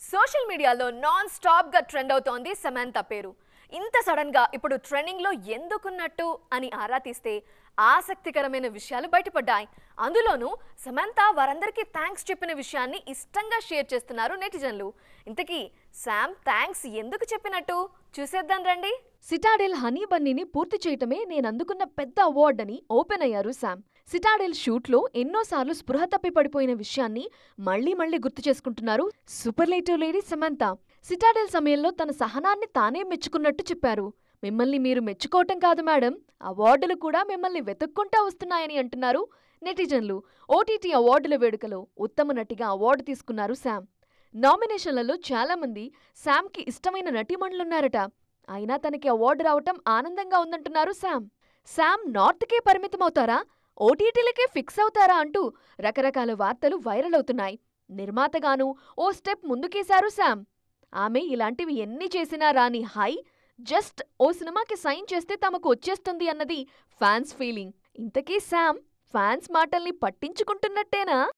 Social మీడియాలో non stop గా trend అవుతోంది సమంత పేరు. ఇంత సడన్ గా ఇప్పుడు ట్రెండింగ్ లో ఎందుకున్నట్టు అని ఆరా తీస్తే ఆసక్తికరమైన విషయాలు బయటపడ్డాయి. అందులోనూ సమంత వారందరికీ థ్యాంక్స్ చెప్పిన విషయాన్ని ఇష్టంగా షేర్ చేస్తున్నారు నెటిజన్లు. ఇంతకీ శామ్ థ్యాంక్స్ ఎందుకు చెప్పినట్టు చూసేద్దాం రండి. సిటాడెల్ హనీ బన్నీని పూర్తి చేయటమే నేనందుకున్న పెద్ద అవార్డ్ అని ఓపెన్ అయ్యారు శామ్. సిటాడెల్ షూట్లో ఎన్నోసార్లు స్పృహ తప్పి పడిపోయిన విషయాన్ని మళ్లీ గుర్తు చేసుకుంటున్నారు సూపర్లేటివ్ లేడీ సమంత. సిటాడెల్ సమయంలో తన సహనాన్ని తానే మెచ్చుకున్నట్టు చెప్పారు. మిమ్మల్ని మీరు మెచ్చుకోవటం కాదు మేడం, అవార్డులు కూడా మిమ్మల్ని వెతుక్కుంటా వస్తున్నాయని అంటున్నారు నెటిజన్లు. ఓటీటీ అవార్డుల వేడుకలో ఉత్తమ నటిగా అవార్డు తీసుకున్నారు శామ్. నామినేషన్లలో చాలామంది శామ్కి ఇష్టమైన నటీమణులున్నారట. అయినా తనకి అవార్డు రావటం ఆనందంగా ఉందంటున్నారు శామ్. శామ్ నార్త్కే పరిమితమవుతారా, ఓటీటీలకే ఫిక్స్ అవుతారా అంటూ రకరకాల వార్తలు వైరల్ అవుతున్నాయి. నిర్మాతగాను ఓ స్టెప్ ముందుకేశారు శామ్. ఆమె ఇలాంటివి ఎన్ని చేసినా రాని హై, జస్ట్ ఓ సినిమాకి సైన్ చేస్తే తమకు వచ్చేస్తుంది అన్నది ఫ్యాన్స్ ఫీలింగ్. ఇంతకీ శామ్ ఫ్యాన్స్ మాటల్ని పట్టించుకుంటున్నట్టేనా?